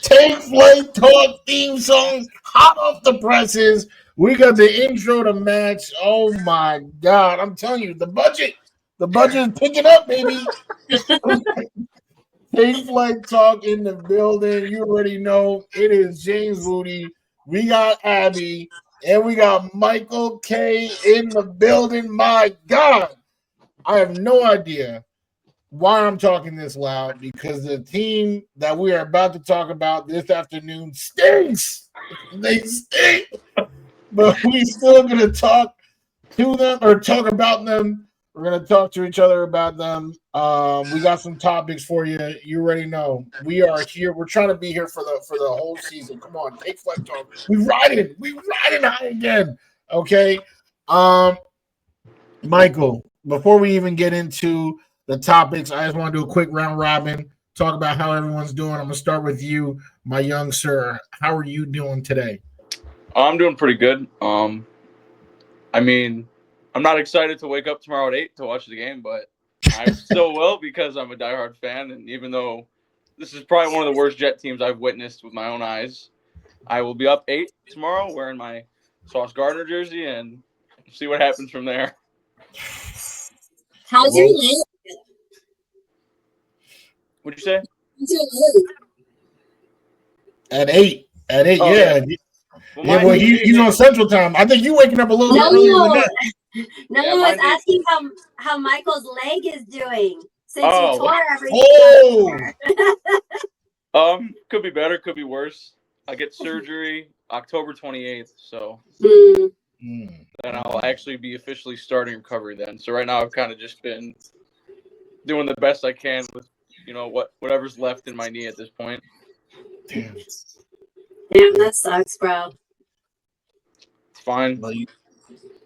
Take Flight Talk theme song, hot off the presses. We got the intro to match. Oh my God. I'm telling you, the budget is picking up, baby. Take Flight Talk in the building. You already know it is James Wudi. We got Abby, and we got Michael K in the building. My God. I have no idea why I'm talking this loud because the team that we are about to talk about this afternoon stinks. They stink, but we still gonna talk to them or talk about them. We're gonna talk to each other about them. We got some topics for you. You already know we are here. We're trying to be here for the whole season. Come on, take flight talk. We riding. We riding high again. Okay. Um, Michael, before we even get into the topics, I just want to do a quick round robin, talk about how everyone's doing. I'm going to start with you, my young sir. How are you doing today? I'm doing pretty good. I mean, I'm not excited to wake up tomorrow at 8 to watch the game, but I still will because I'm a diehard fan. And even though this is probably one of the worst Jet teams I've witnessed with my own eyes, I will be up 8 tomorrow wearing my Sauce Gardner jersey and see what happens from there. How's your leg? What'd you say? How's your leg? At 8. At 8, Oh, yeah. Well, he's on Central Time. I think you waking up a little bit earlier than that. No, I was asking how Michael's leg is doing since you tore everything. Could be better, could be worse. I get surgery October 28th, so then I'll actually be officially starting recovery then. So right now I've kind of just been doing the best I can with, whatever's left in my knee at this point. Damn, that sucks, bro. It's fine. Well, it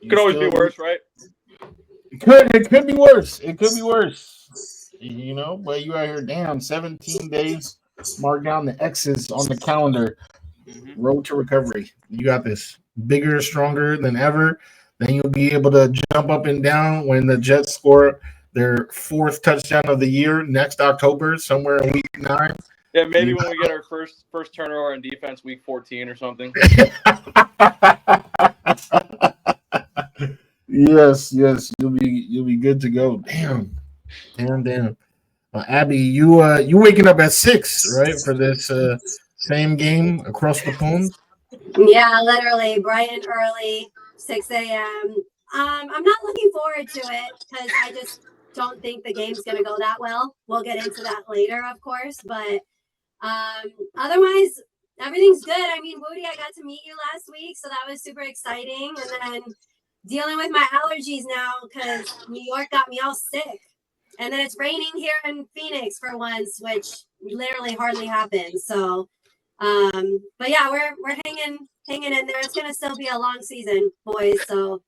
could always be worse, right? It could be worse. It could be worse. But you out here, damn, 17 days. Mark down the X's on the calendar. Road to recovery. You got this. Bigger, stronger than ever. Then you'll be able to jump up and down when the Jets score their 4th touchdown of the year next October, somewhere in week 9. Yeah, maybe when we get our first turnover in defense, week 14 or something. Yes, you'll be good to go. Damn. Abby, you waking up at 6, right, for this same game across the pond? Yeah, literally bright and early, 6 a.m. I'm not looking forward to it because I just don't think the game's gonna go that well. We'll get into that later, of course, but otherwise everything's good. I mean, Wudi, I got to meet you last week, so that was super exciting. And then dealing with my allergies now because New York got me all sick. And then it's raining here in Phoenix for once, which literally hardly happens. So, but yeah, we're hanging in there. It's gonna still be a long season, boys. So,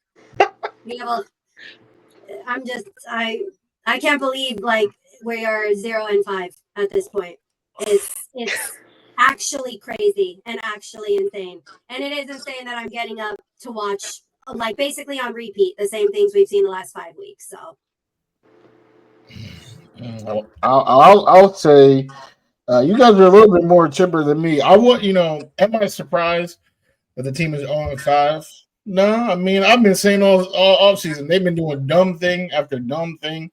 I can't believe like we are 0-5 at this point. It's actually crazy and actually insane. And it is insane that I'm getting up to watch like basically on repeat the same things we've seen the last 5 weeks. So I'll say you guys are a little bit more chipper than me. Am I surprised that the team is 0-5? No, I mean I've been saying all off season they've been doing dumb thing after dumb thing.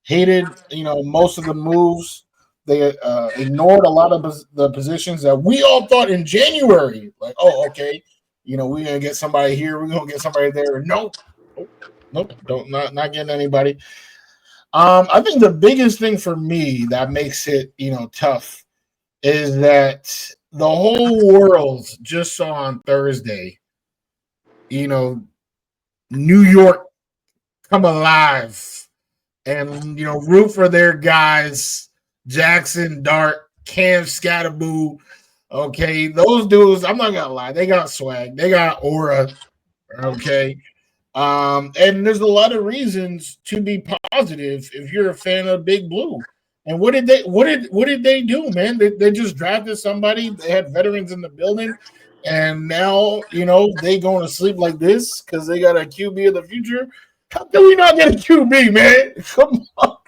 Hated most of the moves. They ignored a lot of the positions that we all thought in January. Like, oh, okay, we're gonna get somebody here, we're gonna get somebody there. Nope, not getting anybody. I think the biggest thing for me that makes it tough is that the whole world just saw on Thursday, New York come alive and root for their guys. Jackson, Dart, Cam, Scatterboo. Okay, those dudes, I'm not gonna lie, they got swag, they got aura. Okay. And there's a lot of reasons to be positive if you're a fan of Big Blue. And what did they do, man? They just drafted somebody, they had veterans in the building, and now they going to sleep like this because they got a QB of the future. How can we not get a QB, man? Come on.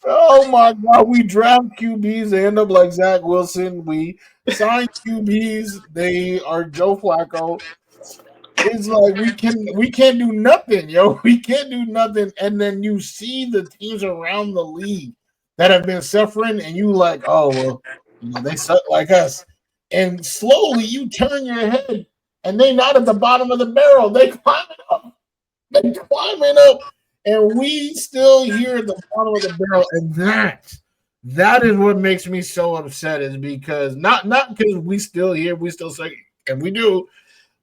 Oh Oh my God, we draft QBs, they end up like Zach Wilson. We sign QBs, they are Joe Flacco. It's like we can't do nothing, yo. We can't do nothing. And then you see the teams around the league that have been suffering, and you like, oh well, they suck like us. And slowly you turn your head, and they not at the bottom of the barrel. They climbing up. They climbing up, and we still here at the bottom of the barrel. And that is what makes me so upset, is because not because we still here, we still say, and we do,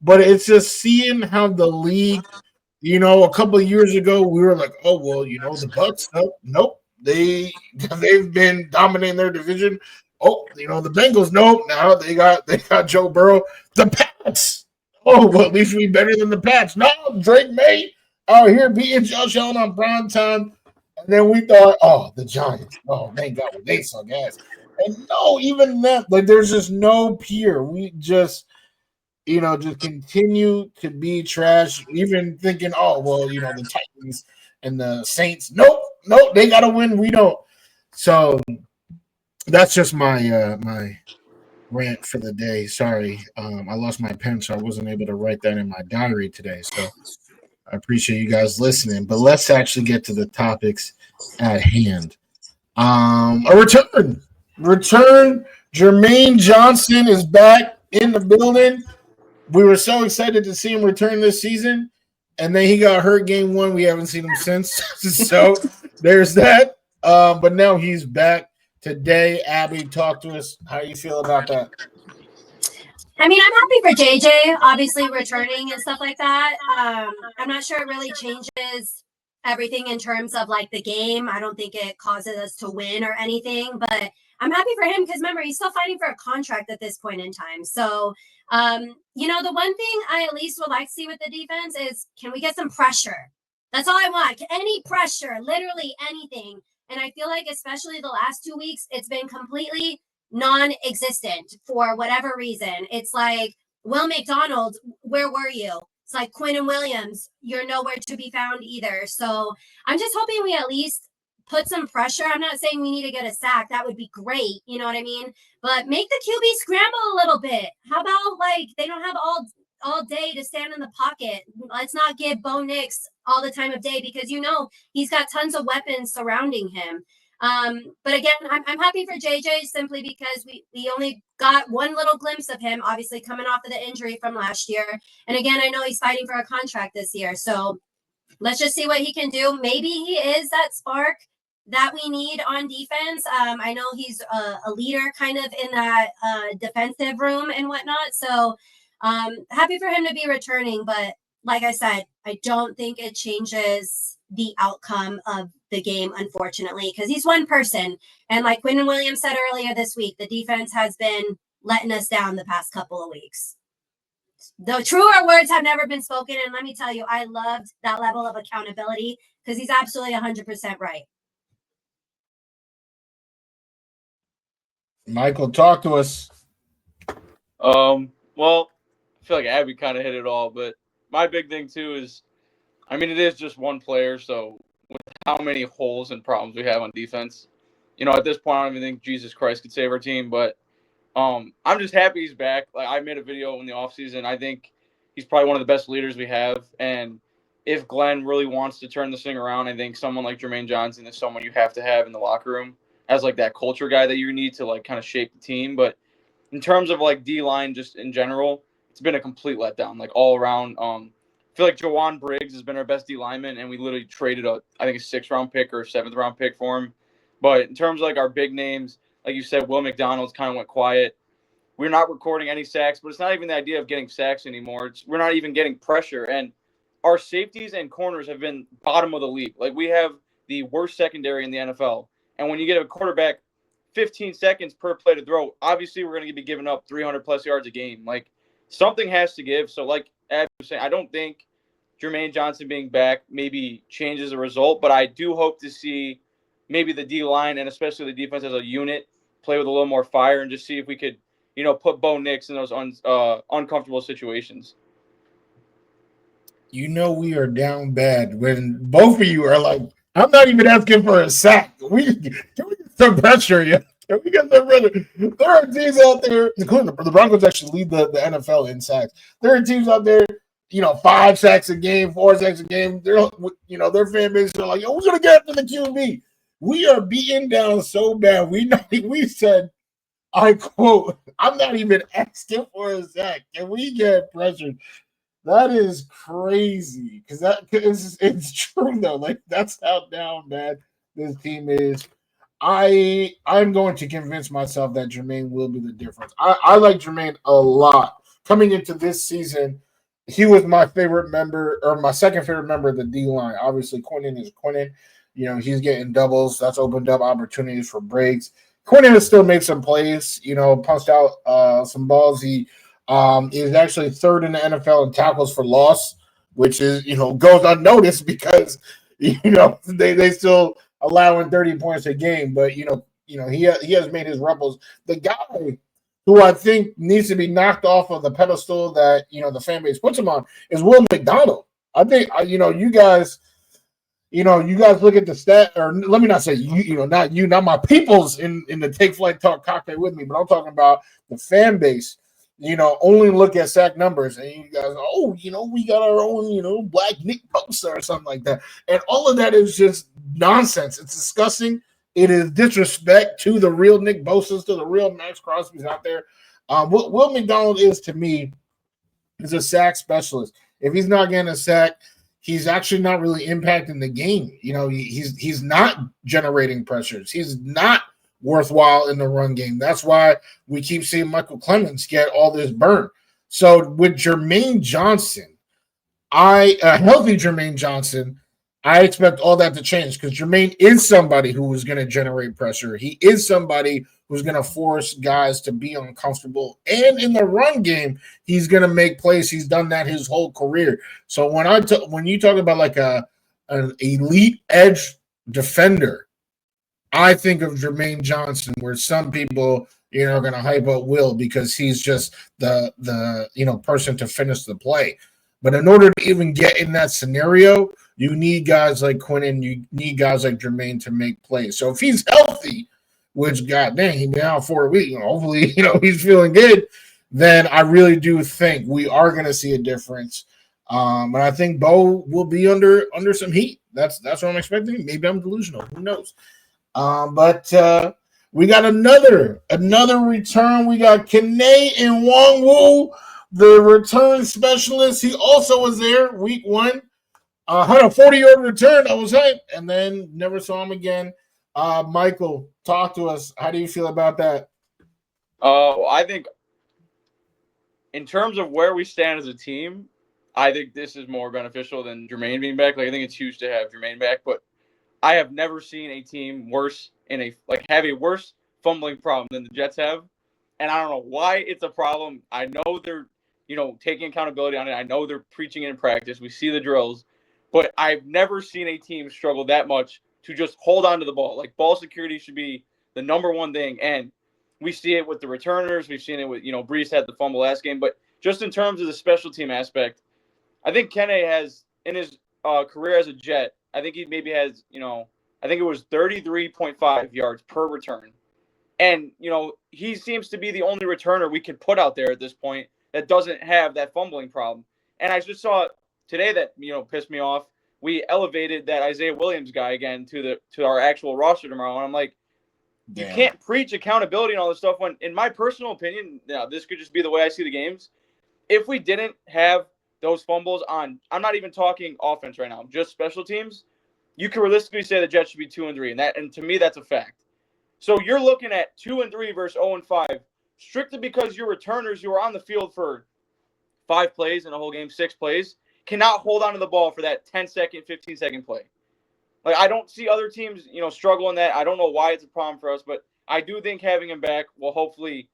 but it's just seeing how the league, a couple of years ago, we were like, oh well, the Bucks, nope, they've been dominating their division. Oh, the Bengals, nope, now they got Joe Burrow. The Pats, oh well, at least we better than the Pats. No, Drake May out here beating Josh Allen on prime time, and then we thought, oh, the Giants, oh thank God, they suck ass. And no, even that, like there's just no peer. We just continue to be trash, even thinking, oh, well, the Titans and the Saints. Nope, they got to win. We don't. So that's just my my rant for the day. Sorry, I lost my pen, so I wasn't able to write that in my diary today. So I appreciate you guys listening. But let's actually get to the topics at hand. A return. Jermaine Johnson is back in the building. We were so excited to see him return this season, and then he got hurt game 1. We haven't seen him since. So there's that. But now he's back today. Abby, talk to us. How you feel about that? I mean, I'm happy for JJ, obviously returning and stuff like that. I'm not sure it really changes everything in terms of like the game. I don't think it causes us to win or anything, but I'm happy for him because remember, he's still fighting for a contract at this point in time. So, the one thing I at least would like to see with the defense is, can we get some pressure? That's all I want. Any pressure, literally anything. And I feel like especially the last 2 weeks, it's been completely non-existent for whatever reason. It's like, Will McDonald, where were you? It's like Quinn Williams, you're nowhere to be found either. So I'm just hoping we at least put some pressure. I'm not saying we need to get a sack. That would be great. You know what I mean? But make the QB scramble a little bit. How about like they don't have all day to stand in the pocket? Let's not give Bo Nix all the time of day because he's got tons of weapons surrounding him. But again, I'm happy for JJ simply because we only got one little glimpse of him, obviously coming off of the injury from last year. And again, I know he's fighting for a contract this year. So let's just see what he can do. Maybe he is that spark that we need on defense. I know he's a leader kind of in that defensive room and whatnot. So happy for him to be returning. But like I said, I don't think it changes the outcome of the game, unfortunately, because he's one person. And like Quinn Williams said earlier this week, the defense has been letting us down the past couple of weeks. The truer words have never been spoken. And let me tell you, I loved that level of accountability because he's absolutely 100% right. Mykal, talk to us. Well, I feel like Abby kind of hit it all, but my big thing too is, I mean, it is just one player, so with how many holes and problems we have on defense, at this point, I don't even think Jesus Christ could save our team, but I'm just happy he's back. Like, I made a video in the offseason. I think he's probably one of the best leaders we have, and if Glenn really wants to turn this thing around, I think someone like Jermaine Johnson is someone you have to have in the locker room as like that culture guy that you need to like kind of shape the team. But in terms of like D-line just in general, it's been a complete letdown, like all around. I feel like Jawan Briggs has been our best D lineman, and we literally traded a 6th-round pick or a 7th-round pick for him. But in terms of like our big names, like you said, Will McDonald's kind of went quiet. We're not recording any sacks, but it's not even the idea of getting sacks anymore. We're not even getting pressure. And our safeties and corners have been bottom of the league. Like, we have the worst secondary in the NFL. And when you get a quarterback 15 seconds per play to throw, obviously we're going to be giving up 300-plus yards a game. Like, something has to give. So, like Abby was saying, I don't think Jermaine Johnson being back maybe changes the result, but I do hope to see maybe the D-line and especially the defense as a unit play with a little more fire and just see if we could, put Bo Nix in those uncomfortable situations. We are down bad when both of you are like, I'm not even asking for a sack. can we get some pressure? Yeah, can we get some pressure? There are teams out there, including the Broncos, actually lead the NFL in sacks. There are teams out there, 5 sacks a game, 4 sacks a game. They're, their fan base are like, yo, who's gonna get after the QB? We are beaten down so bad. We said, I quote, I'm not even asking for a sack. Can we get pressured? That is crazy because it's true though. Like that's how down bad this team is. I'm going to convince myself that Jermaine will be the difference. I like Jermaine a lot. Coming into this season, he was my favorite member or my second favorite member of the D line. Obviously, Quinnen is Quinnen. He's getting doubles. That's opened up opportunities for breaks. Quinnen has still made some plays. Punched out some balls. He is actually third in the NFL in tackles for loss, which is goes unnoticed because they still allowing 30 points a game, but he has made his rebels. The guy who I think needs to be knocked off of the pedestal that the fan base puts him on is Will McDonald. I think you guys look at the stat, or let me not say not my peoples in the Take Flight Talk cockpit with me, but I'm talking about the fan base. Only look at sack numbers, and you guys, we got our own, black Nick Bosa or something like that, and all of that is just nonsense. It's disgusting. It is disrespect to the real Nick Bosa's, to the real Max Crosby's out there. What Will McDonald is to me is a sack specialist. If he's not getting a sack, he's actually not really impacting the game. He's not generating pressures. He's not worthwhile in the run game. That's why we keep seeing Michael Clemens get all this burn. So with Jermaine Johnson, a healthy Jermaine Johnson, I expect all that to change because Jermaine is somebody who is going to generate pressure. He is somebody who's going to force guys to be uncomfortable. And in the run game, he's going to make plays. He's done that his whole career. So when you talk about like an elite edge defender, I think of Jermaine Johnson, where some people, are going to hype up Will because he's just the person to finish the play. But in order to even get in that scenario, you need guys like Quinnen, you need guys like Jermaine to make plays. So if he's healthy, which God dang, he's been out for a week, hopefully, he's feeling good, then I really do think we are going to see a difference. And I think Bo will be under some heat. That's what I'm expecting. Maybe I'm delusional. Who knows? But we got another return. We got Kene Nwangwu, the return specialist. He also was there week 1. Had a 40-yard return. I was hyped, and then never saw him again. Mykal, talk to us. How do you feel about that? I think in terms of where we stand as a team, I think this is more beneficial than Jermaine being back. Like I think it's huge to have Jermaine back, but I have never seen a team have a worse fumbling problem than the Jets have. And I don't know why it's a problem. I know they're, taking accountability on it. I know they're preaching it in practice. We see the drills. But I've never seen a team struggle that much to just hold on to the ball. Like ball security should be the number one thing. And we see it with the returners. We've seen it with, Brees had the fumble last game. But just in terms of the special team aspect, I think Kene has, in his career as a Jet, I think he maybe has, I think it was 33.5 yards per return. And, he seems to be the only returner we can put out there at this point that doesn't have that fumbling problem. And I just saw today that, pissed me off. We elevated that Isaiah Williams guy again to our actual roster tomorrow. And I'm like, you can't preach accountability and all this stuff when, in my personal opinion, this could just be the way I see the games. If we didn't have those fumbles on, I'm not even talking offense right now, just special teams, you can realistically say the Jets should be 2-3, and to me that's a fact. So you're looking at 2-3 versus 0-5, strictly because your returners who are on the field for 5 plays in a whole game, 6 plays, cannot hold on to the ball for that 10-second, 15-second play. Like I don't see other teams, struggle in that. I don't know why it's a problem for us, but I do think having him back will hopefully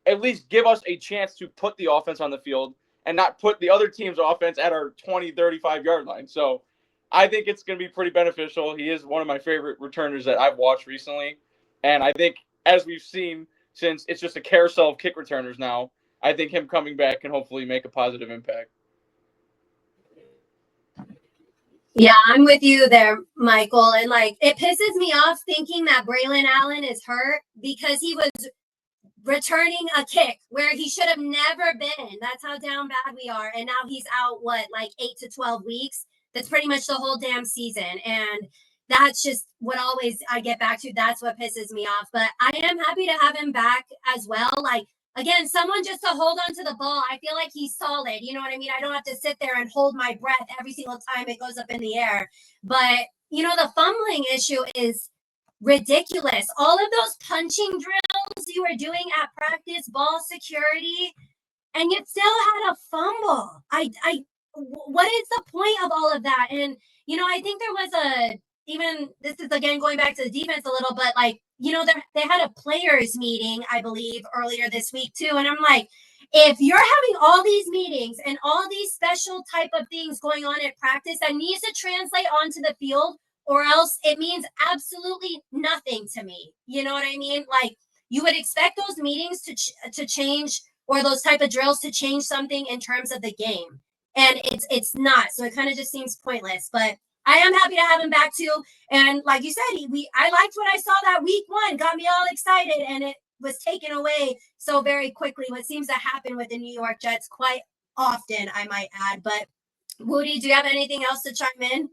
at least give us a chance to put the offense on the field and not put the other team's offense at our 20, 35-yard line. So I think it's going to be pretty beneficial. He is one of my favorite returners that I've watched recently. And I think, as we've seen, since it's just a carousel of kick returners now, I think him coming back can hopefully make a positive impact. Yeah, I'm with you there, Michael. And like, it pisses me off thinking that Braylon Allen is hurt because he was returning a kick where he should have never been. That's how down bad we are. And now he's out, like 8 to 12 weeks? That's pretty much the whole damn season. And that's just what always I get back to. That's what pisses me off. But I am happy to have him back as well. Like, again, someone just to hold on to the ball. I feel like he's solid. You know what I mean? I don't have to sit there and hold my breath every single time it goes up in the air. But, the fumbling issue is ridiculous. All of those punching drills you were doing at practice, ball security, and you still had a fumble. What is the point of all of that? And I think there was even this is again going back to the defense a little, but like they had a players meeting, I believe, earlier this week too, and I'm like, if you're having all these meetings and all these special type of things going on at practice, that needs to translate onto the field, or else it means absolutely nothing to me. You know what I mean? Like, you would expect those meetings to change, or those type of drills to change something in terms of the game, and it's not. So it kind of just seems pointless. But I am happy to have him back too. And like you said, I liked what I saw that week one, got me all excited, and it was taken away so very quickly. What seems to happen with the New York Jets quite often, I might add. But Wudi, do you have anything else to chime in?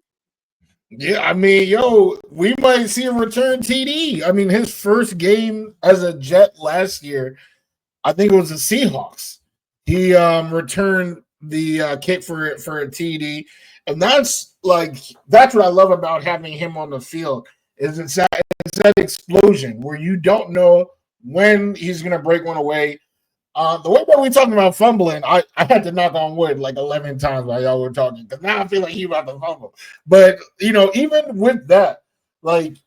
Yeah, I mean, we might see a return TD. I mean, his first game as a Jet last year, I think it was the Seahawks. He returned the kick for a TD, and that's what I love about having him on the field. It's that explosion where you don't know when he's going to break one away. The way that we're talking about fumbling, I had to knock on wood like 11 times while y'all were talking, because now I feel like he's about to fumble. But, even with that, like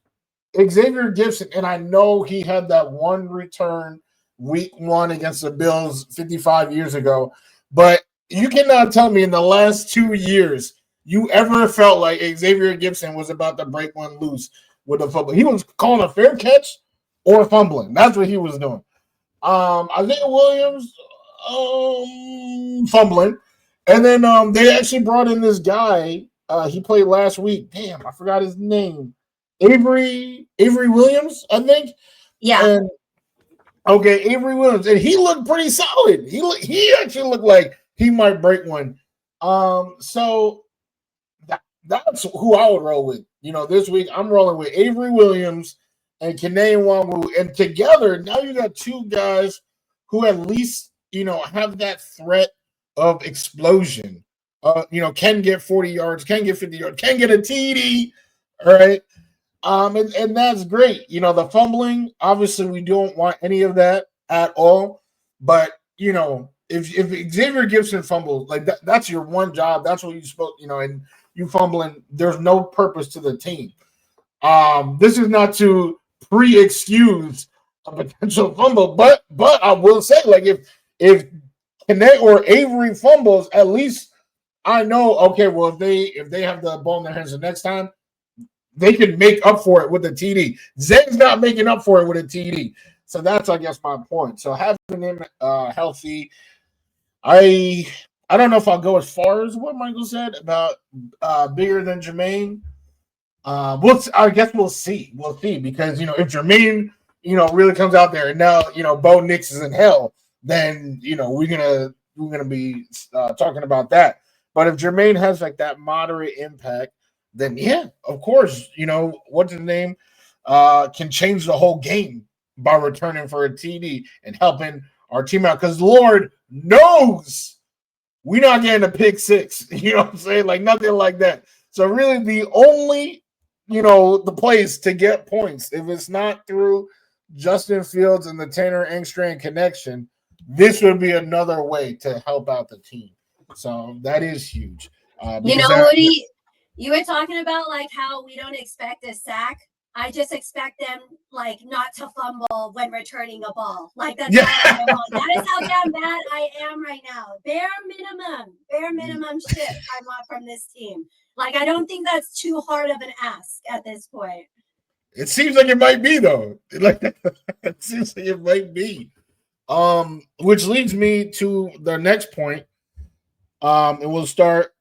Xavier Gibson, and I know he had that one return week one against the Bills 55 years ago, but you cannot tell me in the last 2 years you ever felt like Xavier Gibson was about to break one loose with a fumble. He was calling a fair catch or fumbling. That's what he was doing. Isaiah Williams fumbling. And then they actually brought in this guy. He played last week. Damn, I forgot his name. Avery Williams, I think. Yeah. And Avery Williams. And he looked pretty solid. He actually looked like he might break one. So that's who I would roll with. This week I'm rolling with Avery Williams and Kene Nwangwu, and together now you got two guys who at least have that threat of explosion. Can get 40 yards, can get 50 yards, can get a TD. All right, and that's great. The fumbling, obviously, we don't want any of that at all. But if Xavier Gibson fumbles, like that's your one job. That's what you supposed. And you fumbling, there's no purpose to the team. This is not to pre-excuse a potential fumble, but I will say, like, if Kene or Avery fumbles, at least I know, okay, well, if they have the ball in their hands the next time, they can make up for it with a TD. Zay's not making up for it with a TD. So that's, I guess, my point. So having him healthy, I don't know if I'll go as far as what Michael said about bigger than Jermaine. I guess we'll see. We'll see, because if Jermaine really comes out there and now Bo Nix is in hell, then we're gonna be talking about that. But if Jermaine has like that moderate impact, then yeah, of course, what's his name can change the whole game by returning for a TD and helping our team out. Because Lord knows we're not getting a pick six. You know what I'm saying? Like nothing like that. So really, the only the place to get points, if it's not through Justin Fields and the Tanner Engstrand connection, this would be another way to help out the team. So that is huge. Woody, you were talking about like how we don't expect a sack. I just expect them like not to fumble when returning a ball. Like that's all I want. That is how damn bad I am right now. Bare minimum shit I want from this team. Like, I don't think that's too hard of an ask at this point. It seems like it might be, though. It seems like it might be. Which leads me to the next point. And we'll start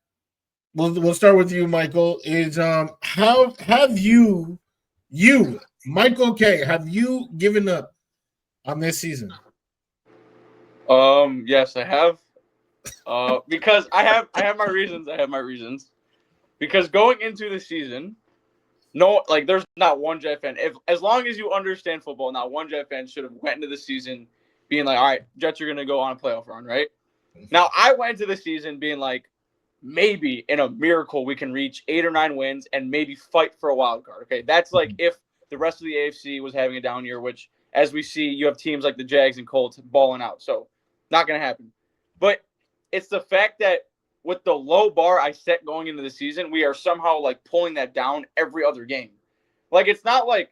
we'll start with you, Mykal. Is how have you Michael K, have you given up on this season? Yes, I have. Because I have my reasons. I have my reasons. Because going into the season, no, like there's not one Jet fan. If as long as you understand football, not one Jet fan should have went into the season being like, all right, Jets are gonna go on a playoff run, right? Now I went into the season being like, maybe in a miracle we can reach 8 or 9 wins and maybe fight for a wild card. Okay, that's like if the rest of the AFC was having a down year, which as we see, you have teams like the Jags and Colts balling out. So not gonna happen. But it's the fact that with the low bar I set going into the season, we are somehow like pulling that down every other game. Like it's not like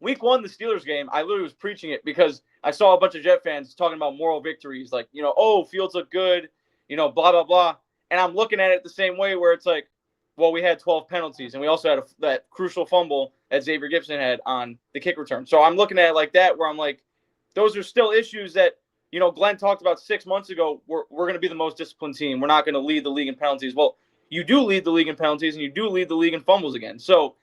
week one, the Steelers game, I literally was preaching it because I saw a bunch of Jet fans talking about moral victories, like, oh, Fields look good, blah, blah, blah. And I'm looking at it the same way where it's like, well, we had 12 penalties, and we also had that crucial fumble that Xavier Gibson had on the kick return. So I'm looking at it like that, where I'm like, those are still issues that, Glenn talked about 6 months ago. We're going to be the most disciplined team. We're not going to lead the league in penalties. Well, you do lead the league in penalties, and you do lead the league in fumbles again. So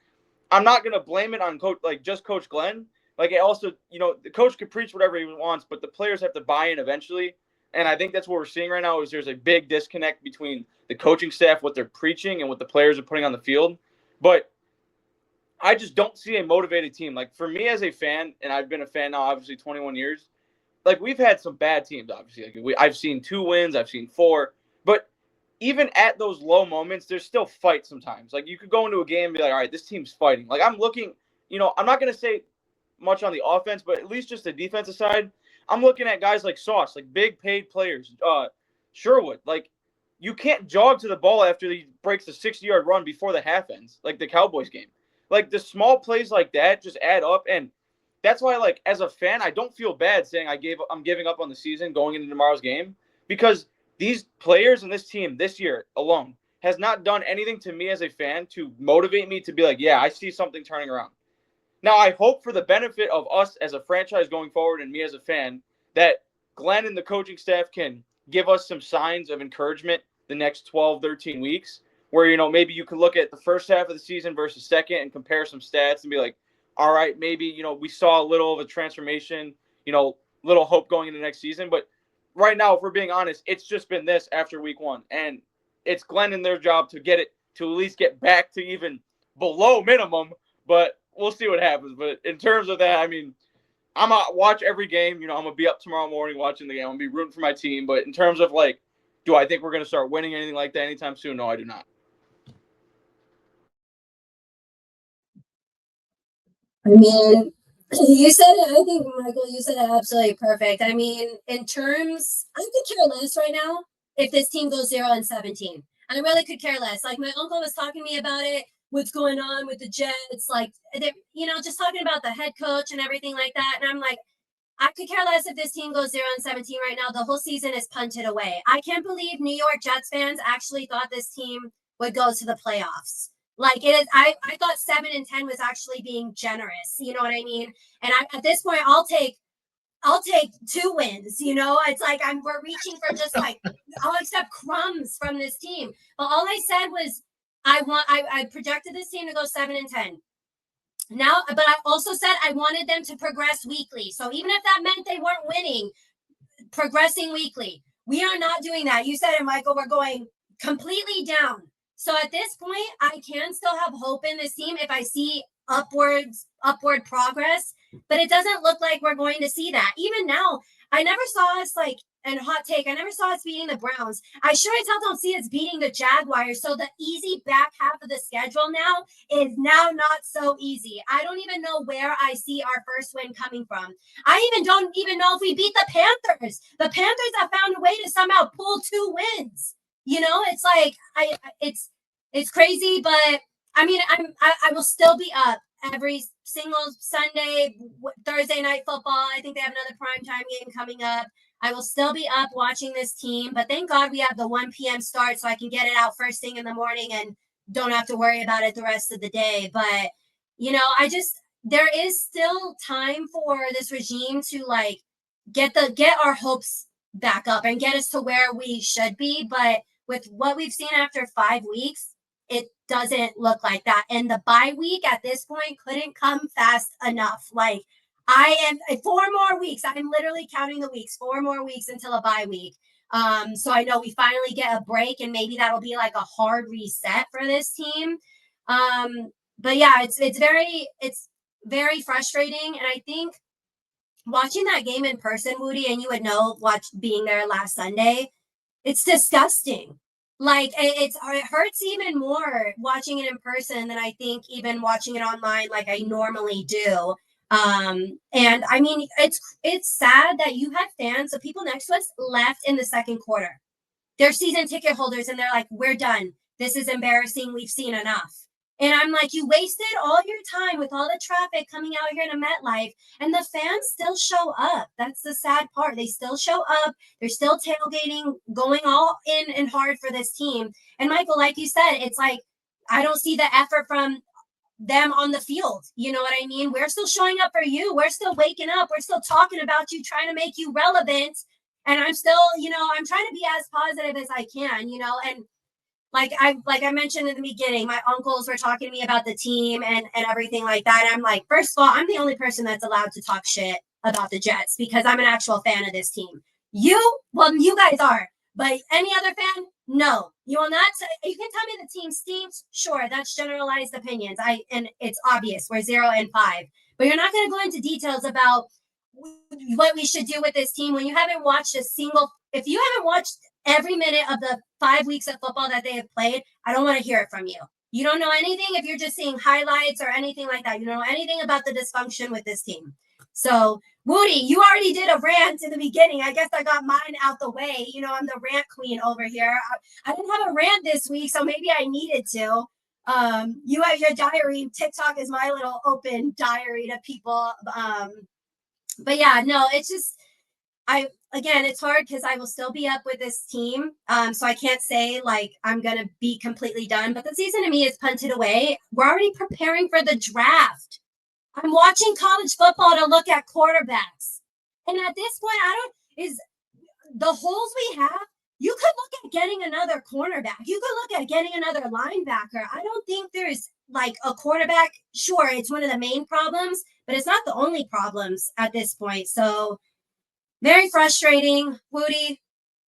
I'm not going to blame it on just Coach Glenn. Like, it also, the coach can preach whatever he wants, but the players have to buy in eventually. And I think that's what we're seeing right now is there's a big disconnect between the coaching staff, what they're preaching, and what the players are putting on the field. But I just don't see a motivated team. Like, for me as a fan, and I've been a fan now, obviously, 21 years, like, we've had some bad teams, obviously. Like, I've seen 2 wins. I've seen 4. But even at those low moments, there's still fight sometimes. Like, you could go into a game and be like, all right, this team's fighting. Like, I'm looking, I'm not going to say much on the offense, but at least just the defensive side. I'm looking at guys like Sauce, like big paid players. Sherwood, like, you can't jog to the ball after he breaks a 60-yard run before the half ends, like the Cowboys game. Like, the small plays like that just add up, and that's why, like, as a fan, I don't feel bad saying I'm giving up on the season going into tomorrow's game, because these players and this team this year alone has not done anything to me as a fan to motivate me to be like, yeah, I see something turning around. Now, I hope for the benefit of us as a franchise going forward and me as a fan that Glenn and the coaching staff can give us some signs of encouragement the next 12, 13 weeks where, maybe you could look at the first half of the season versus second and compare some stats and be like, all right, maybe, we saw a little of a transformation, little hope going into next season. But right now, if we're being honest, it's just been this after week one. And it's Glenn and their job to get it to at least get back to even below minimum. But we'll see what happens. But in terms of that, I mean, I'm going to watch every game. I'm going to be up tomorrow morning watching the game. I'm going to be rooting for my team. But in terms of, like, do I think we're going to start winning anything like that anytime soon? No, I do not. I mean, you said it. I think, Michael, you said it absolutely perfect. I mean, in terms, I could care less right now if this team goes 0-17. I really could care less. Like, my uncle was talking to me about it, what's going on with the Jets, like, just talking about the head coach and everything like that. And I'm like, I could care less if this team goes 0-17 right now. The whole season is punted away. I can't believe New York Jets fans actually thought this team would go to the playoffs. Like, it is, I thought 7-10 was actually being generous. You know what I mean? And at this point, I'll take 2 wins. It's like we're reaching for just like I'll accept crumbs from this team. But all I said was I projected this team to go 7-10. Now, but I also said I wanted them to progress weekly. So even if that meant they weren't winning, progressing weekly. We are not doing that. You said it, Michael. We're going completely down. So at this point, I can still have hope in this team if I see upward progress, but it doesn't look like we're going to see that. Even now, I never saw us and hot take, I never saw us beating the Browns. I sure as hell don't see us beating the Jaguars. So the easy back half of the schedule now is now not so easy. I don't even know where I see our first win coming from. I don't even know if we beat the Panthers. The Panthers have found a way to somehow pull 2 wins. It's like it's crazy, but I mean, I will still be up every single Sunday, Thursday night football. I think they have another primetime game coming up. I will still be up watching this team, but thank God we have the 1 p.m. start so I can get it out first thing in the morning and don't have to worry about it the rest of the day. But, there is still time for this regime to get our hopes back up and get us to where we should be. But with what we've seen after 5 weeks, it doesn't look like that. And the bye week at this point couldn't come fast enough. Like, I am 4 more weeks. I'm literally counting the weeks, 4 more weeks until a bye week. So I know we finally get a break, and maybe that'll be like a hard reset for this team. But yeah, it's very frustrating. And I think watching that game in person, Wudi, and you would know, being there last Sunday, it's disgusting. Like, it hurts even more watching it in person than I think even watching it online like I normally do. And I mean, it's sad that you had fans, the people next to us left in the second quarter. They're season ticket holders, and they're like, we're done. This is embarrassing. We've seen enough. And I'm like, you wasted all your time with all the traffic coming out here to MetLife, and the fans still show up. That's the sad part. They still show up. They're still tailgating, going all in and hard for this team. And Mykal, like you said, it's like, I don't see the effort from them on the field. You know what I mean? We're still showing up for you. We're still waking up. We're still talking about you, trying to make you relevant. And I'm still, I'm trying to be as positive as I can, and like I mentioned in the beginning, my uncles were talking to me about the team and everything like that. And I'm like, first of all, I'm the only person that's allowed to talk shit about the Jets because I'm an actual fan of this team. You guys are, but any other fan, no. You will not. You can tell me the team stinks. Sure, that's generalized opinions. And it's obvious we're 0-5, but you're not going to go into details about what we should do with this team when you haven't watched if you haven't watched every minute of the 5 weeks of football that they have played, I don't want to hear it from you. You don't know anything if you're just seeing highlights or anything like that. You don't know anything about the dysfunction with this team. So, Wudi, you already did a rant in the beginning. I guess I got mine out the way. I'm the rant queen over here. I didn't have a rant this week, so maybe I needed to. You have your diary. TikTok is my little open diary to people. But yeah, no, it's just, it's hard because I will still be up with this team. So I can't say like I'm going to be completely done, but the season to me is punted away. We're already preparing for the draft. I'm watching college football to look at quarterbacks. And at this point, the holes we have, you could look at getting another cornerback. You could look at getting another linebacker. I don't think there's like a quarterback. Sure, it's one of the main problems, but it's not the only problems at this point. So very frustrating. Wudi,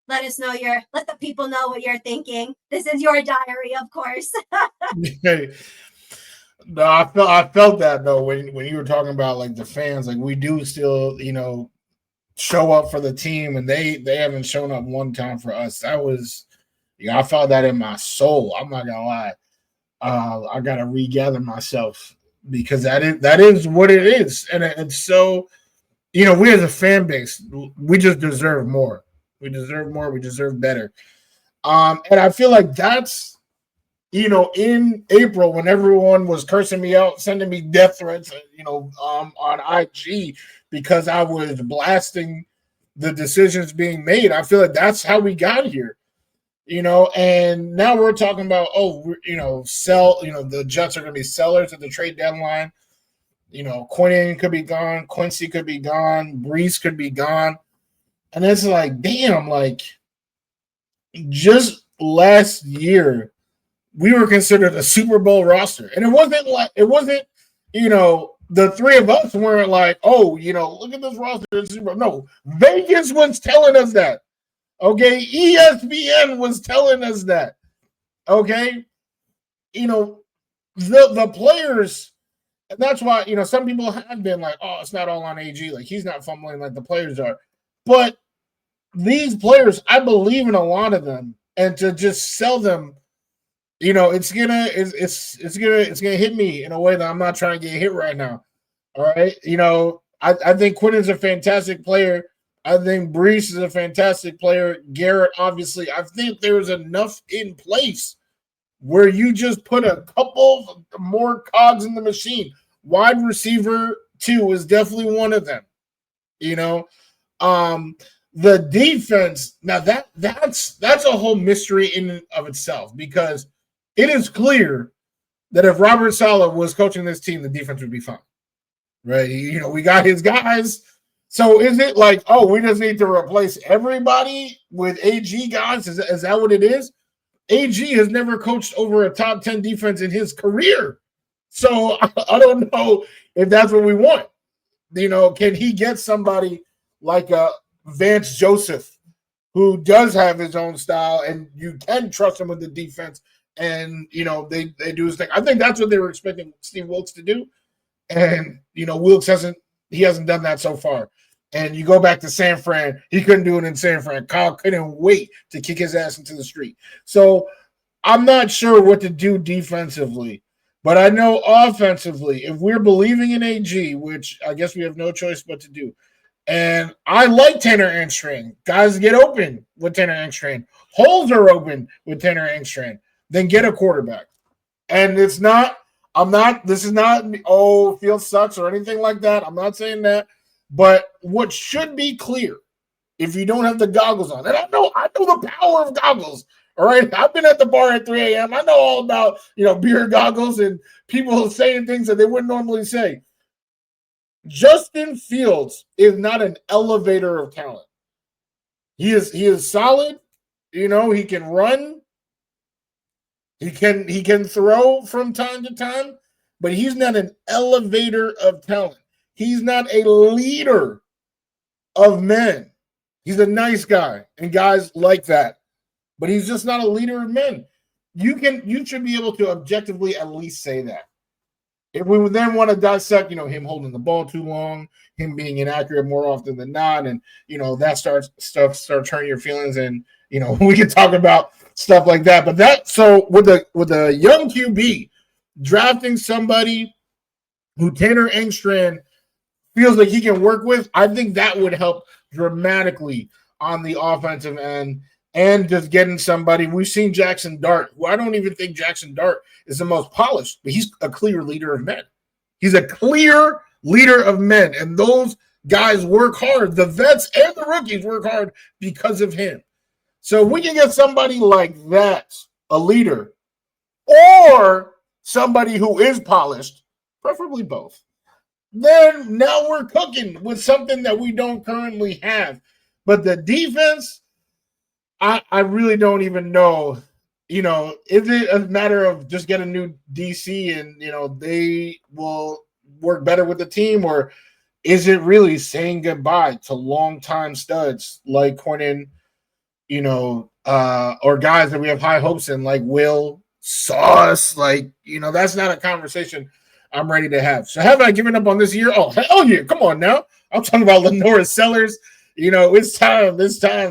let the people know what you're thinking. This is your diary, of course. No, I felt that though when you were talking about like the fans, like we do still, show up for the team, and they haven't shown up one time for us. That was, I felt that in my soul. I'm not gonna lie. I gotta regather myself because that is what it is, and it's so. We as a fan base, we just deserve more. We deserve more. We deserve better. And I feel like that's, in April when everyone was cursing me out, sending me death threats, on IG because I was blasting the decisions being made. I feel like that's how we got here, and now we're talking about, the Jets are going to be sellers at the trade deadline. Quinn could be gone. Quincy could be gone. Brees could be gone. And it's like, damn, like just last year, we were considered a Super Bowl roster. And it wasn't, the three of us weren't like, oh, look at this roster. No, Vegas was telling us that. Okay. ESPN was telling us that. Okay. The players. And that's why, some people have been like, oh, it's not all on AG. Like, he's not fumbling like the players are. But these players, I believe in a lot of them. And to just sell them, it's gonna hit me in a way that I'm not trying to get hit right now. All right. I think Quinn is a fantastic player. I think Brees is a fantastic player. Garrett, obviously. I think there's enough in place where you just put a couple more cogs in the machine. Wide receiver 2 is definitely one of them. The defense, now that's a whole mystery in and of itself, because it is clear that if Robert Saleh was coaching this team, the defense would be fine. Right? We got his guys. So is it like, oh, we just need to replace everybody with AG guys? Is that what it is? AG has never coached over a top 10 defense in his career. So I don't know if that's what we want. Can he get somebody like a Vance Joseph who does have his own style and you can trust him with the defense and, they do his thing. I think that's what they were expecting Steve Wilkes to do. And, Wilkes hasn't done that so far. And you go back to San Fran, he couldn't do it in San Fran. Kyle couldn't wait to kick his ass into the street. So I'm not sure what to do defensively, but I know offensively, if we're believing in AG, which I guess we have no choice but to do, and I like Tanner Engstrand. Guys get open with Tanner Engstrand. Holes are open with Tanner Engstrand. Then get a quarterback. And this is not, field sucks or anything like that. I'm not saying that. But what should be clear, if you don't have the goggles on, and I know the power of goggles. All right, I've been at the bar at 3 a.m. I know all about beer goggles and people saying things that they wouldn't normally say. Justin Fields is not an elevator of talent. He is solid. He can run. He can throw from time to time, but he's not an elevator of talent. He's not a leader of men. He's a nice guy, and guys like that. But he's just not a leader of men. You should be able to objectively at least say that. If we would then want to dissect, him holding the ball too long, him being inaccurate more often than not, and that starts hurting your feelings, and we can talk about stuff like that. But so with a young QB drafting somebody who Tanner Engstrand feels like he can work with, I think that would help dramatically on the offensive end. And just getting somebody, we've seen Jackson Dart, who I don't even think Jackson Dart is the most polished, but he's a clear leader of men. He's a clear leader of men, and those guys work hard. The vets and the rookies work hard because of him. So we can get somebody like that, a leader, or somebody who is polished, preferably both. Then now we're cooking with something that we don't currently have. But the defense, I really don't even know, is it a matter of just get a new DC and, they will work better with the team, or is it really saying goodbye to longtime studs like Cornyn, or guys that we have high hopes in like Will, Sauce, that's not a conversation I'm ready to have. So haven't I given up on this year? Oh, hell yeah. Come on now. I'm talking about Lenora Sellers. It's time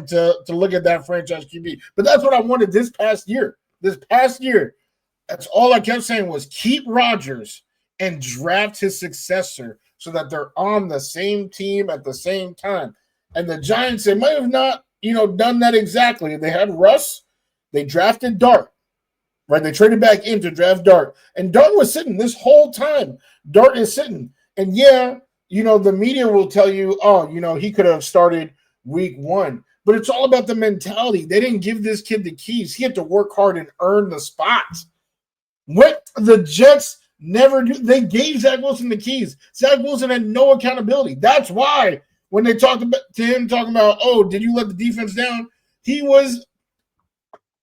to look at that franchise QB. But that's what I wanted this past year. That's all I kept saying was keep Rodgers and draft his successor so that they're on the same team at the same time. And the Giants, they might have not, done that exactly. They had Russ. They drafted Dart, right? They traded back in to draft Dart. And Dart was sitting this whole time. Dart is sitting. And yeah, the media will tell you, he could have started week 1. But it's all about the mentality. They didn't give this kid the keys. He had to work hard and earn the spot. What the Jets never do, they gave Zach Wilson the keys. Zach Wilson had no accountability. That's why when they talked to him talking about, did you let the defense down?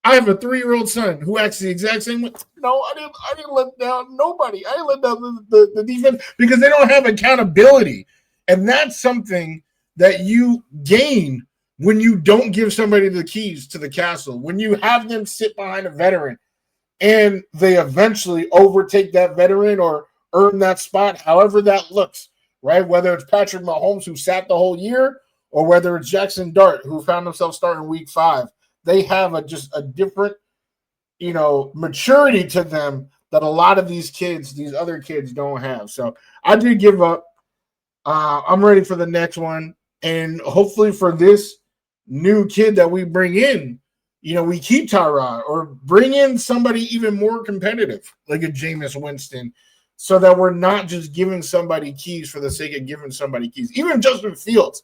I have a 3-year-old son who acts the exact same way. No, I didn't let down nobody. I didn't let down the defense because they don't have accountability. And that's something that you gain when you don't give somebody the keys to the castle, when you have them sit behind a veteran and they eventually overtake that veteran or earn that spot, however that looks, right? Whether it's Patrick Mahomes, who sat the whole year, or whether it's Jackson Dart, who found himself starting week 5. They have just a different, maturity to them that a lot of these other kids don't have. So I did give up. I'm ready for the next one. And hopefully for this new kid that we bring in, we keep Tyrod or bring in somebody even more competitive, like a Jameis Winston, so that we're not just giving somebody keys for the sake of giving somebody keys. Even Justin Fields,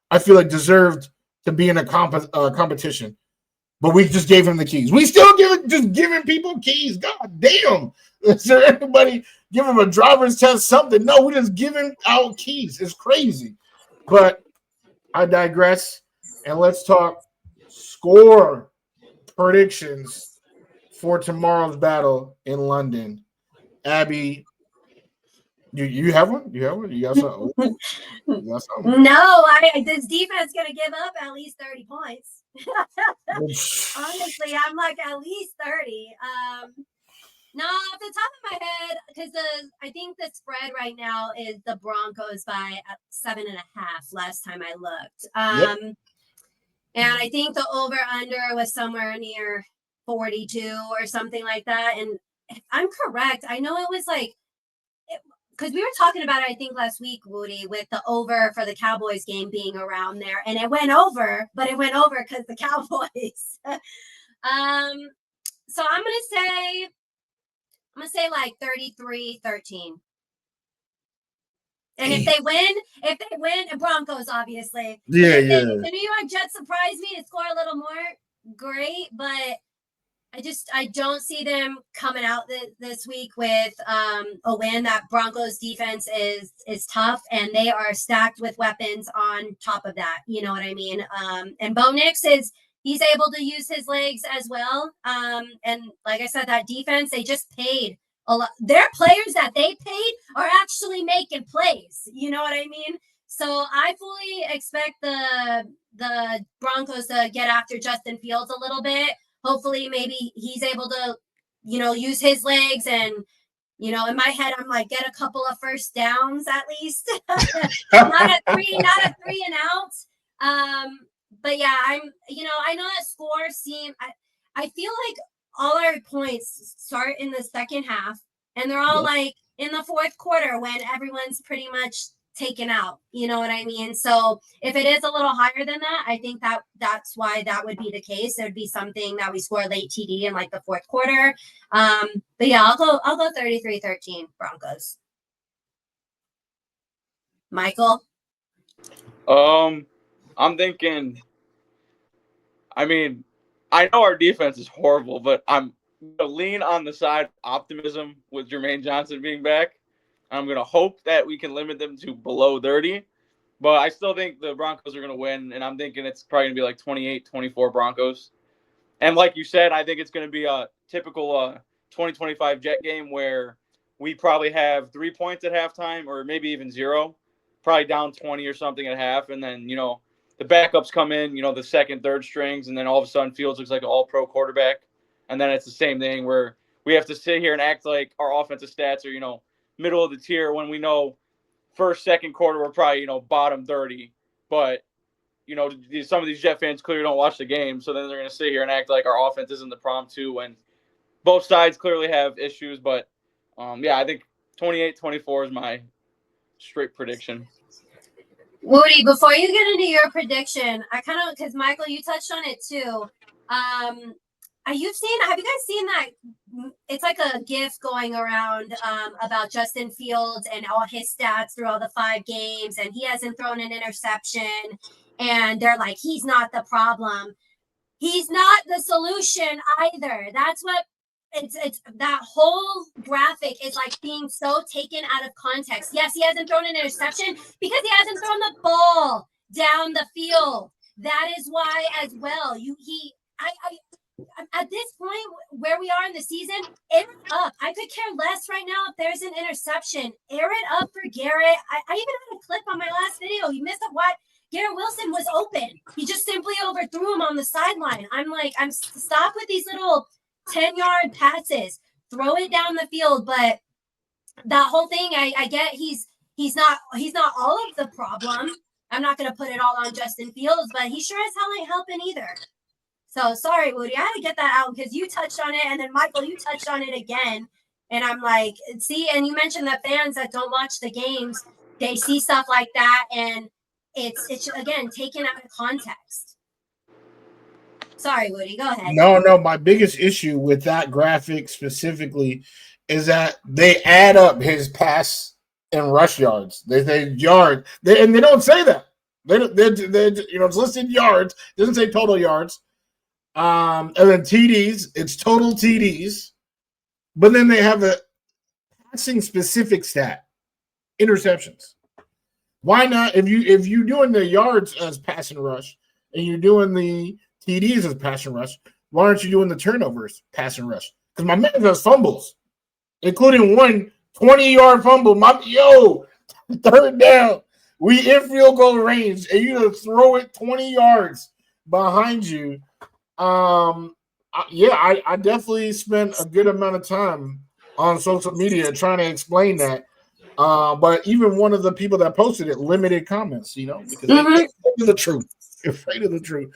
I feel like deserved to be in a competition. But we just gave him the keys. We still giving people keys. God damn. Is there anybody give him a driver's test, something? No, we just giving out keys. It's crazy. But I digress. And let's talk score predictions for tomorrow's battle in London. Abby, you have one? You have one? You got something? You got something? No, this defense gonna give up at least 30 points. Honestly, I'm like at least 30. No, off the top of my head, because I think the spread right now is the Broncos by 7.5. Last time I looked, Yep. and I think the over under was somewhere near 42 or something like that. And if I'm correct, I know it was like, because we were talking about it, I think last week, Wudi, with the over for the Cowboys game being around there, and it went over, but it went over because the Cowboys. So I'm gonna say like 33-13. And if they win, Broncos obviously. Yeah, If the New York Jets surprise me and score a little more, great. But I don't see them coming out this week with a win. That Broncos defense is tough, and they are stacked with weapons on top of that. You know what I mean? And Bo Nix he's able to use his legs as well. And like I said, that defense, they just paid a lot. Their players that they paid are actually making plays. You know what I mean? So I fully expect the Broncos to get after Justin Fields a little bit. Hopefully, maybe he's able to, use his legs and, in my head, I'm like, get a couple of first downs at least. not a three and out. But yeah, I know that scores seem, I feel like all our points start in the second half and they're all like in the fourth quarter when everyone's pretty much taken out. You know what I mean? So if it is a little higher than that, I think that's why that would be the case. It would be something that we score late TD in like the fourth quarter. But yeah, I'll go 33-13 Broncos. Mykal? I'm thinking, I mean, I know our defense is horrible, but I'm going to lean on the side of optimism with Jermaine Johnson being back. I'm going to hope that we can limit them to below 30. But I still think the Broncos are going to win, and I'm thinking it's probably going to be like 28-24 Broncos. And like you said, I think it's going to be a typical 2025 Jet game where we probably have 3 points at halftime or maybe even 0, probably down 20 or something at half. And then, the backups come in, the second, third strings, and then all of a sudden Fields looks like an all-pro quarterback. And then it's the same thing where we have to sit here and act like our offensive stats are, middle of the tier when we know first, second quarter we're probably, bottom 30. But, some of these Jet fans clearly don't watch the game, so then they're going to sit here and act like our offense isn't the problem too when both sides clearly have issues. But, I think 28-24 is my straight prediction. Wudi, before you get into your prediction, I kind of, because Mykal, you touched on it too. Have you guys seen that? It's like a GIF going around about Justin Fields and all his stats through all the 5 games, and he hasn't thrown an interception, and they're like, he's not the problem. He's not the solution either. That's what it's that whole graphic is like being so taken out of context. Yes, he hasn't thrown an interception because he hasn't thrown the ball down the field. That is why as well. At this point where we are in the season, air it up. I could care less right now if there's an interception. Air it up for Garrett. I even had a clip on my last video. You missed it. What? Garrett Wilson was open. He just simply overthrew him on the sideline. I'm stop with these little 10-yard passes. Throw it down the field. But that whole thing, I get he's not all of the problem. I'm not gonna put it all on Justin Fields, but he sure as hell ain't helping either. So sorry, Wudi. I had to get that out because you touched on it, and then Mykal, you touched on it again. And I'm like, see, and you mentioned the fans that don't watch the games, they see stuff like that, and it's again taken out of context. Sorry, Wudi. Go ahead. No. My biggest issue with that graphic specifically is that they add up his pass and rush yards. They say yard, and they don't say that. They it's listed yards. It doesn't say total yards. And then TDs, it's total TDs, but then they have a passing specific stat, interceptions. Why not? If you're doing the yards as pass and rush, and you're doing the TDs as pass and rush, why aren't you doing the turnovers, pass and rush? Because my man does fumbles, including one 20-yard fumble. Third down. We in field goal range, and you just throw it 20 yards behind you. I definitely spent a good amount of time on social media trying to explain that. But even one of the people that posted it limited comments, because they're afraid of the truth. They're afraid of the truth.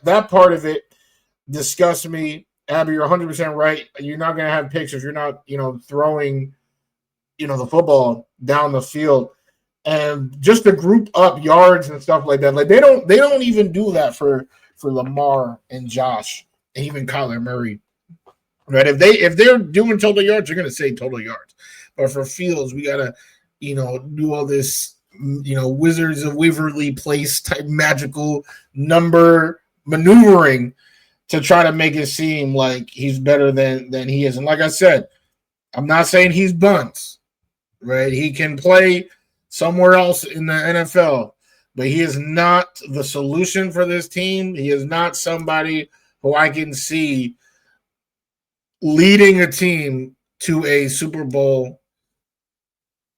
That part of it disgusts me. Abby, you're 100% right. You're not going to have pictures. You're not, throwing, the football down the field, and just to group up yards and stuff like that. Like they don't even do that for Lamar and Josh and even Kyler Murray. Right? If they're doing total yards, you're going to say total yards. But for Fields, we got to, do all this, Wizards of Waverly Place type magical number maneuvering to try to make it seem like he's better than he is. And like I said, I'm not saying he's buns, right? He can play somewhere else in the NFL, but he is not the solution for this team. He is not somebody who I can see leading a team to a Super Bowl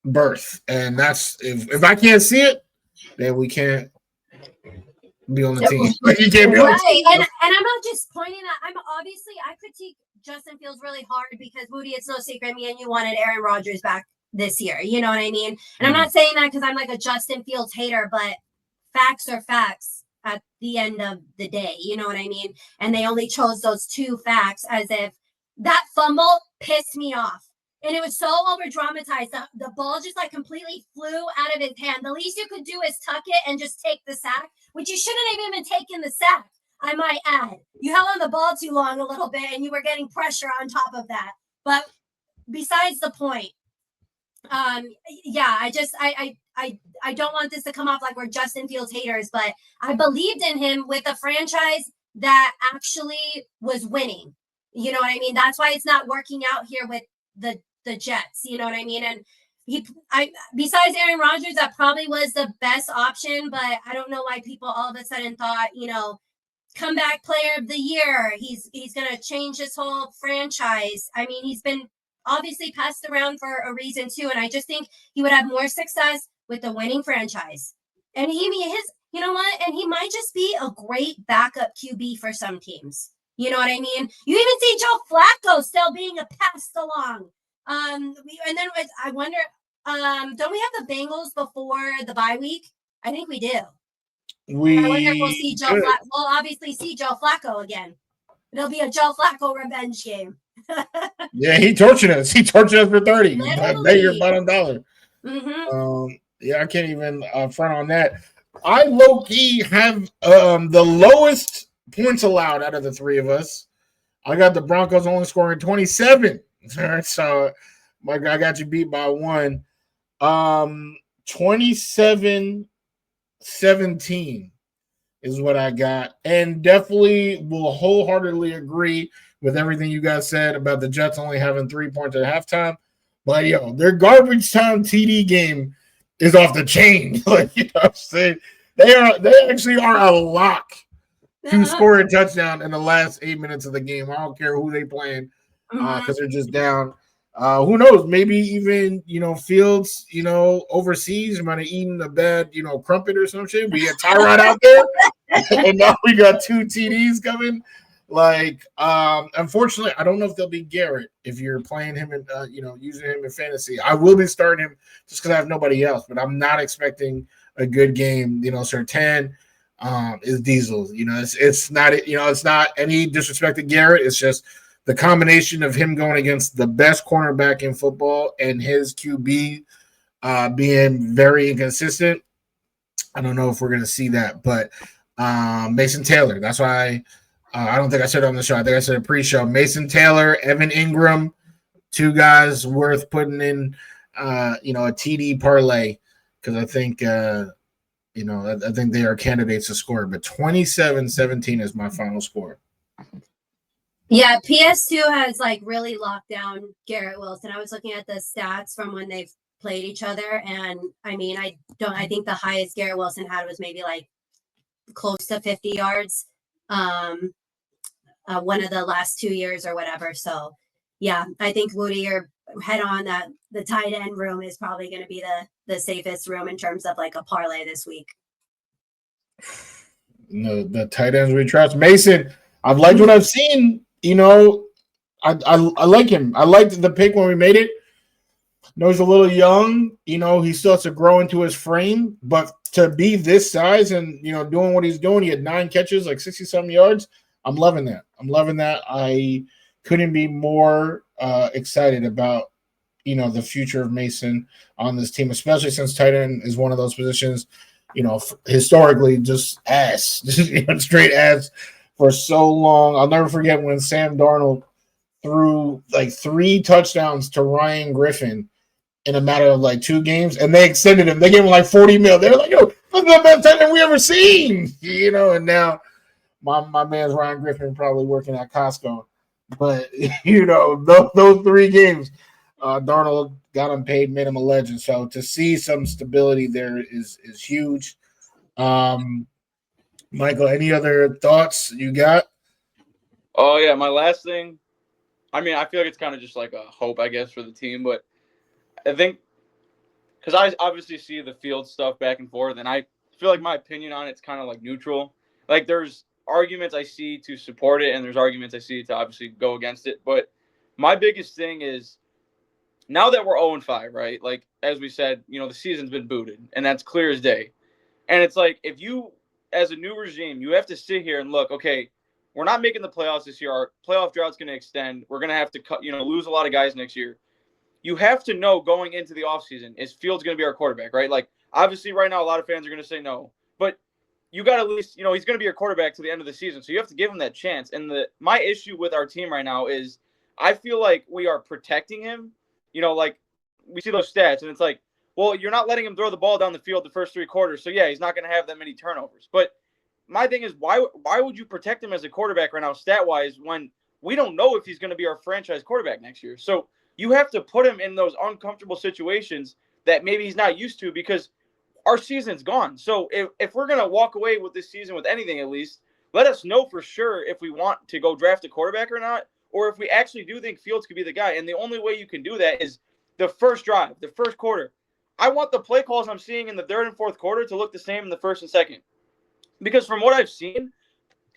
berth. And that's if I can't see it, then we can't be on the team. You can't be on the team. And I'm not just pointing that. I critique Justin Fields really hard because Wudi, it's no secret, me and you wanted Aaron Rodgers back this year. You know what I mean? And I'm not saying that because I'm like a Justin Fields hater, but facts are facts at the end of the day. You know what I mean? And they only chose those two facts as if that fumble pissed me off. And it was so over dramatized. The ball just like completely flew out of his hand. The least you could do is tuck it and just take the sack, which you shouldn't have even taken the sack, I might add. You held on the ball too long a little bit and you were getting pressure on top of that. But besides the point, I don't want this to come off like we're Justin Fields haters, but I believed in him with a franchise that actually was winning. You know what I mean? That's why it's not working out here with the Jets. You know what I mean? And besides Aaron Rodgers, that probably was the best option, but I don't know why people all of a sudden thought, comeback player of the year. He's going to change this whole franchise. I mean, he's been obviously passed around for a reason too. And I just think he would have more success with the winning franchise. And you know what? And he might just be a great backup QB for some teams. You know what I mean? You even see Joe Flacco still being a passed along. And then I wonder, don't we have the Bengals before the bye week? I think we do. I wonder if we'll see Joe Flacco. We'll obviously see Joe Flacco again. It'll be a Joe Flacco revenge game. Yeah, he tortured us. He tortured us for 30. Bet your bottom dollar. I can't even front on that. I low-key have the lowest points allowed out of the three of us. I got the Broncos only scoring 27. So I got you beat by one. 27-17 is what I got. And definitely will wholeheartedly agree with everything you guys said about the Jets only having 3 points at halftime. But their garbage time TD game is off the chain. Like, you know what I'm saying? They actually are a lock to score a touchdown in the last 8 minutes of the game. I don't care who they playing because they're just down. Who knows? Maybe even, Fields, overseas might have eaten a bad, crumpet or some shit. We got Tyrod out there, and now we got 2 TDs coming. Like, unfortunately, I don't know if they'll be Garrett if you're playing him and, using him in fantasy. I will be starting him just because I have nobody else, but I'm not expecting a good game. Sertan is Diesel. It's not, it's not any disrespect to Garrett. It's just the combination of him going against the best cornerback in football and his QB being very inconsistent. I don't know if we're going to see that, but Mason Taylor, that's why I don't think I said it on the show. I think I said a pre-show. Mason Taylor, Evan Ingram, 2 guys worth putting in, a TD parlay because I think, I think they are candidates to score. But 27-17 is my final score. Yeah, PS2 has really locked down Garrett Wilson. I was looking at the stats from when they've played each other, and I mean, I think the highest Garrett Wilson had was maybe close to 50 yards. One of the last 2 years or whatever. So yeah, I think Wudi, you're head on that the tight end room is probably going to be the safest room in terms of like a parlay this week. No, the tight ends we trust. Mason, I've liked what I've seen. I like him. I liked the pick when we made it. He's a little young. He still has to grow into his frame. But to be this size and, doing what he's doing, he had 9 catches, like 60-something yards. I'm loving that. I couldn't be more excited about, the future of Mason on this team, especially since tight end is one of those positions, historically just ass, straight ass for so long. I'll never forget when Sam Darnold threw like 3 touchdowns to Ryan Griffin in a matter of like 2 games, and they extended him. They gave him like $40 million. They were like, "Yo, that's the best tight end we ever seen," And now my man's Ryan Griffin probably working at Costco, but those 3 games, Darnold got him paid, made him a legend. So to see some stability there is huge. Mykal, any other thoughts you got? Oh yeah, my last thing. I mean, I feel like it's kind of just like a hope, I guess, for the team, but I think because I obviously see the field stuff back and forth, and I feel like my opinion on it's kind of like neutral. Like there's arguments I see to support it, and there's arguments I see to obviously go against it. But my biggest thing is now that we're 0-5, right? Like as we said, the season's been booted, and that's clear as day. And it's like if you, as a new regime, you have to sit here and look, okay, we're not making the playoffs this year. Our playoff drought's going to extend. We're going to have to lose a lot of guys next year. You have to know going into the offseason, is Fields going to be our quarterback, right? Like, obviously, right now, a lot of fans are going to say no. But you got to at least, he's going to be your quarterback to the end of the season. So you have to give him that chance. And my issue with our team right now is I feel like we are protecting him. Like, we see those stats, and it's like, well, you're not letting him throw the ball down the field the first 3 quarters. So, yeah, he's not going to have that many turnovers. But my thing is, why would you protect him as a quarterback right now, stat-wise, when we don't know if he's going to be our franchise quarterback next year? So you have to put him in those uncomfortable situations that maybe he's not used to because our season's gone. So if we're going to walk away with this season with anything at least, let us know for sure if we want to go draft a quarterback or not, or if we actually do think Fields could be the guy. And the only way you can do that is the first drive, the first quarter. I want the play calls I'm seeing in the 3rd and 4th quarter to look the same in the 1st and 2nd. Because from what I've seen,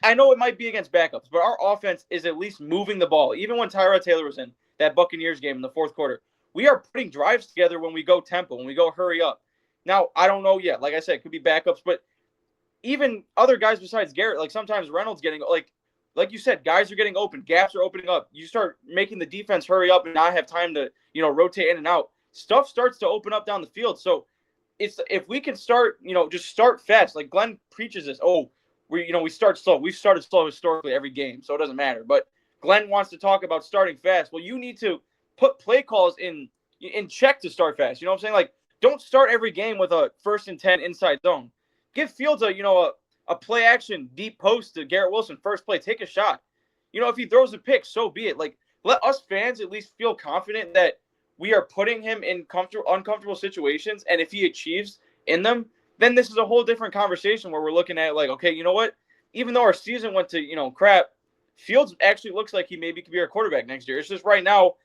I know it might be against backups, but our offense is at least moving the ball. Even when Tyrod Taylor was in that Buccaneers game in the 4th quarter, we are putting drives together when we go tempo, when we go hurry up. Now, I don't know yet. Like I said, it could be backups, but even other guys besides Garrett, like sometimes Reynolds getting, like you said, guys are getting open. Gaps are opening up. You start making the defense hurry up and not have time to, rotate in and out. Stuff starts to open up down the field. So if we can start, just start fast. Like Glenn preaches this. Oh, we start slow. We've started slow historically every game, so it doesn't matter. But Glenn wants to talk about starting fast. Well, you need to put play calls in check to start fast. You know what I'm saying? Like, don't start every game with a 1st and 10 inside zone. Give Fields a play action deep post to Garrett Wilson, first play. Take a shot. If he throws a pick, so be it. Like, let us fans at least feel confident that we are putting him in uncomfortable situations, and if he achieves in them, then this is a whole different conversation where we're looking at like, okay, you know what? Even though our season went to, crap, Fields actually looks like he maybe could be our quarterback next year. It's just right now,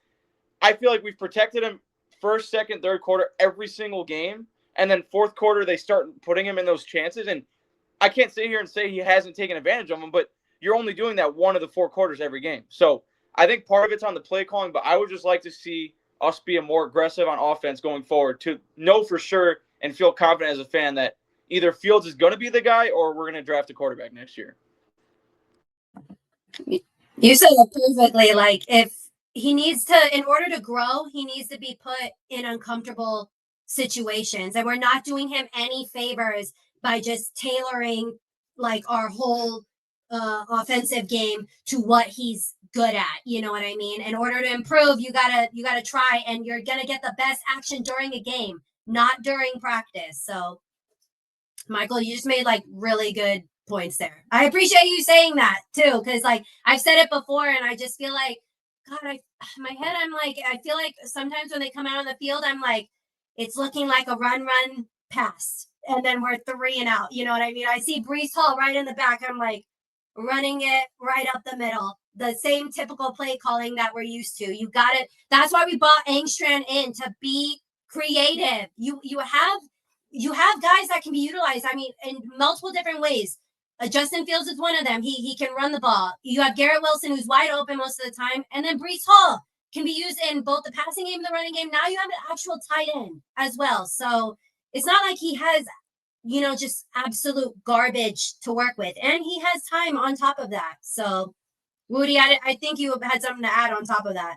I feel like we've protected him 1st, 2nd, 3rd quarter every single game. And then 4th quarter, they start putting him in those chances. And I can't sit here and say he hasn't taken advantage of them, but you're only doing that 1 of the 4 quarters every game. So I think part of it's on the play calling, but I would just like to see us be more aggressive on offense going forward to know for sure and feel confident as a fan that either Fields is going to be the guy or we're going to draft a quarterback next year. You said it perfectly. Like, if he needs to, in order to grow, he needs to be put in uncomfortable situations. And we're not doing him any favors by just tailoring like our whole offensive game to what he's good at. You know what I mean? In order to improve, you gotta try, and you're gonna get the best action during a game, not during practice. So Mykal, you just made like really good points there. I appreciate you saying that too, because like I've said it before, and I just feel like, God, my head, I'm like, I feel like sometimes when they come out on the field, I'm like, it's looking like a run pass. and then we're 3-and-out. You know what I mean? I see Breece Hall right in the back. I'm like, running it right up the middle. The same typical play calling that we're used to. You got it. That's why we brought Engstrand in, to be creative. You have guys that can be utilized. I mean, in multiple different ways. Justin Fields is one of them. He can run the ball. You have Garrett Wilson, who's wide open most of the time, and then Breece Hall can be used in both the passing game and the running game. Now you have an actual tight end as well. So it's not like he has, just absolute garbage to work with, and he has time on top of that. So, Wudi, I think you had something to add on top of that.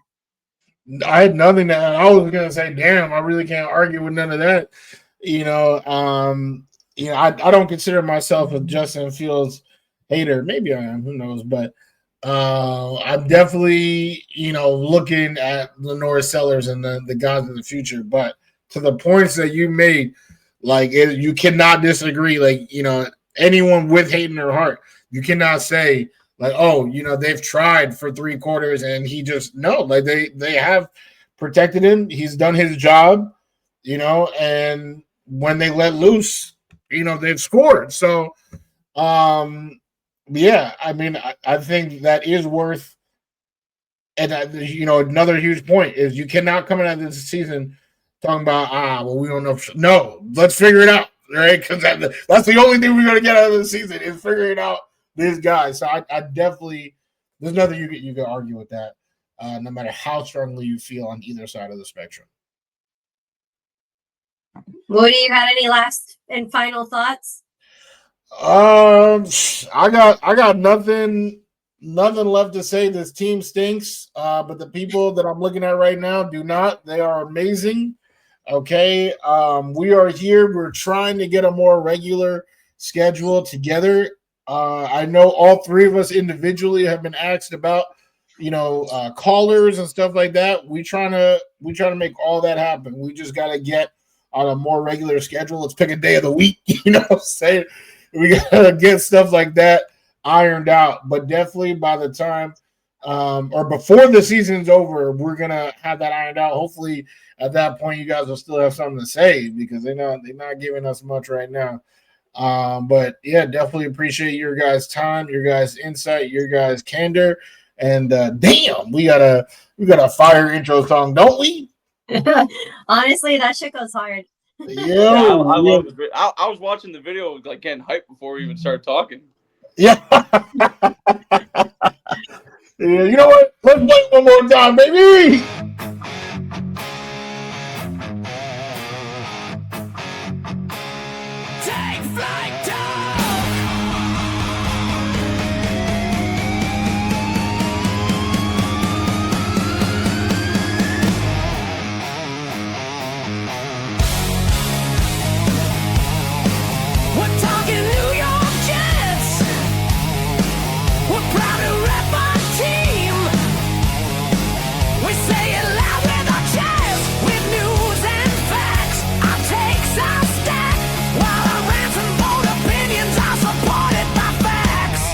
I had nothing to add. I was gonna say, damn, I really can't argue with none of that. I don't consider myself a Justin Fields hater. Maybe I am. Who knows? But I'm definitely, looking at Lenore Sellers and the guys in the future. But to the points that you made, you cannot disagree. Anyone with hate in their heart, you cannot say they've tried for 3 quarters and he just they have protected him. He's done his job, and when they let loose, they've scored. So, yeah, I mean, I think that is worth. And another huge point is you cannot come into this season talking about we don't know. No, let's figure it out, right? Because that's the only thing we're going to get out of the season is figuring out this guy. So I definitely, there's nothing you can argue with that, no matter how strongly you feel on either side of the spectrum. Woody, you got any last and final thoughts? I got nothing left to say. This team stinks, but the people that I'm looking at right now do not. They are amazing. Okay, we are here. We're trying to get a more regular schedule together. I know all 3 of us individually have been asked about, callers and stuff like that. We trying to make all that happen. We just got to get on a more regular schedule. Let's pick a day of the week. Say we got to get stuff like that ironed out. But definitely by the time or before the season's over, we're gonna have that ironed out. Hopefully, at that point, you guys will still have something to say because they're not giving us much right now. But yeah, definitely appreciate your guys' time, your guys' insight, your guys' candor, and damn, we got a fire intro song, don't we? Honestly, that shit goes hard. Yeah, I love it. I was watching the video getting hyped before we even started talking. Yeah. Yeah, you know what? Let's play one more time, baby. Take flight down. We're talking New York Jets. We're proud to rep our team. We say it loud with our chest, with news and facts. Our takes are stacked, while our rants and bold opinions are supported by facts.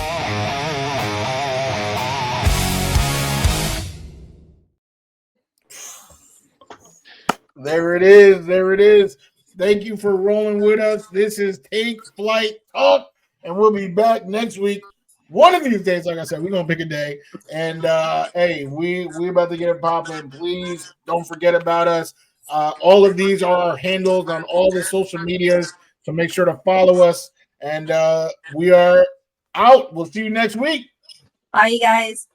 There it is. There it is. Thank you for rolling with us. This is Take Flight Talk, and we'll be back next week. One of these days, like I said, we're gonna pick a day. And hey, we about to get it popping. Please don't forget about us. All of these are our handles on all the social medias, so make sure to follow us. And we are out. We'll see you next week. Bye, you guys.